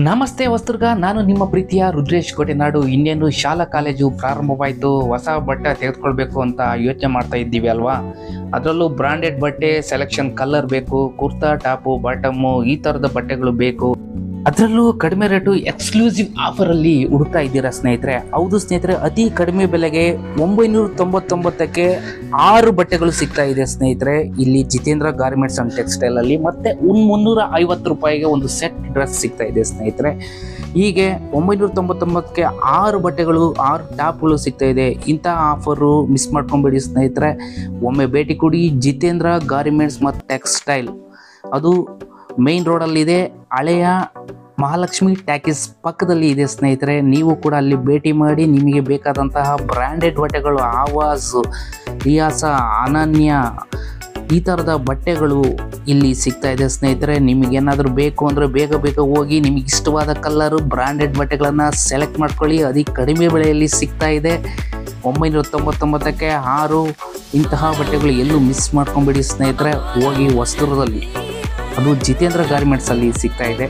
ನಮಸ್ತೆ ವಸ್ತುರ್ಗ, ನಾನು ನಿಮ್ಮ ಪ್ರೀತಿಯ ರುದ್ರೇಶ್ ಕೋಟೆನಾಡು. ಇನ್ನೇನು ಶಾಲಾ ಕಾಲೇಜು ಪ್ರಾರಂಭವಾಯಿತು. ಹೊಸ ಬಟ್ಟೆ ತೆಗೆದುಕೊಳ್ಬೇಕು ಅಂತ ಯೋಚನೆ ಮಾಡ್ತಾ ಇದ್ದೀವಿ ಅಲ್ವಾ. ಅದರಲ್ಲೂ ಬ್ರಾಂಡೆಡ್ ಬಟ್ಟೆ ಸೆಲೆಕ್ಷನ್, ಕಲರ್ ಬೇಕು, ಕುರ್ತಾ ಟಾಪು ಬಾಟಮು ಈ ಥರದ ಬಟ್ಟೆಗಳು ಬೇಕು. ಅದರಲ್ಲೂ ಕಡಿಮೆ ರೇಟು ಎಕ್ಸ್ಕ್ಲೂಸಿವ್ ಆಫರಲ್ಲಿ ಹುಡುಕ್ತಾ ಇದ್ದೀರಾ ಸ್ನೇಹಿತರೆ? ಹೌದು ಸ್ನೇಹಿತರೆ, ಅತಿ ಕಡಿಮೆ ಬೆಲೆಗೆ 999ಕ್ಕೆ 6 ಬಟ್ಟೆಗಳು ಸಿಗ್ತಾ ಇದೆ ಸ್ನೇಹಿತರೆ. ಇಲ್ಲಿ ಜಿತೇಂದ್ರ ಗಾರ್ಮೆಂಟ್ಸ್ ಅಂಡ್ ಟೆಕ್ಸ್ಟೈಲ್ ಅಲ್ಲಿ ಮತ್ತೆ 350 ರೂಪಾಯಿಗೆ ಒಂದು ಸೆಟ್ ಡ್ರೆಸ್ ಸಿಗ್ತಾ ಇದೆ ಸ್ನೇಹಿತರೆ. ಹೀಗೆ 999ಕ್ಕೆ 6 ಬಟ್ಟೆಗಳು, 6 ಟಾಪ್ಗಳು ಸಿಗ್ತಾ ಇದೆ. ಇಂಥ ಆಫರು ಮಿಸ್ ಮಾಡ್ಕೊಂಬೇಡಿ ಸ್ನೇಹಿತರೆ. ಒಮ್ಮೆ ಭೇಟಿ ಕೊಡಿ ಜಿತೇಂದ್ರ ಗಾರ್ಮೆಂಟ್ಸ್ ಮತ್ತು ಟೆಕ್ಸ್ಟೈಲ್. ಅದು ಮೇನ್ ರೋಡಲ್ಲಿದೆ, ಹಳೆಯ ಮಹಾಲಕ್ಷ್ಮಿ ಟ್ಯಾಕೀಸ್ ಪಕ್ಕದಲ್ಲಿ ಇದೆ ಸ್ನೇಹಿತರೆ. ನೀವು ಕೂಡ ಅಲ್ಲಿ ಭೇಟಿ ಮಾಡಿ ನಿಮಗೆ ಬೇಕಾದಂತಹ ಬ್ರ್ಯಾಂಡೆಡ್ ಬಟ್ಟೆಗಳು, ಆವಾಜ್, ರಿಯಾಸ, ಅನನ್ಯ ಈ ಥರದ ಬಟ್ಟೆಗಳು ಇಲ್ಲಿ ಸಿಗ್ತಾ ಇದೆ ಸ್ನೇಹಿತರೆ. ನಿಮಗೇನಾದರೂ ಬೇಕು ಅಂದರೆ ಬೇಗ ಬೇಗ ಹೋಗಿ ನಿಮಗೆ ಇಷ್ಟವಾದ ಕಲರು, ಬ್ರ್ಯಾಂಡೆಡ್ ಬಟ್ಟೆಗಳನ್ನು ಸೆಲೆಕ್ಟ್ ಮಾಡ್ಕೊಳ್ಳಿ. ಅತಿ ಕಡಿಮೆ ಬೆಲೆಯಲ್ಲಿ ಸಿಗ್ತಾ ಇದೆ. 999ಕ್ಕೆ 6 ಇಂತಹ ಬಟ್ಟೆಗಳು ಎಲ್ಲೂ ಮಿಸ್ ಮಾಡ್ಕೊಂಬೇಡಿ ಸ್ನೇಹಿತರೆ. ಹೋಗಿ ವಸ್ತುರದಲ್ಲಿ, ಅದು ಜಿತೇಂದ್ರ ಗಾರ್ಮೆಂಟ್ಸ್ ಅಲ್ಲಿ ಸಿಗ್ತಾ ಇದೆ.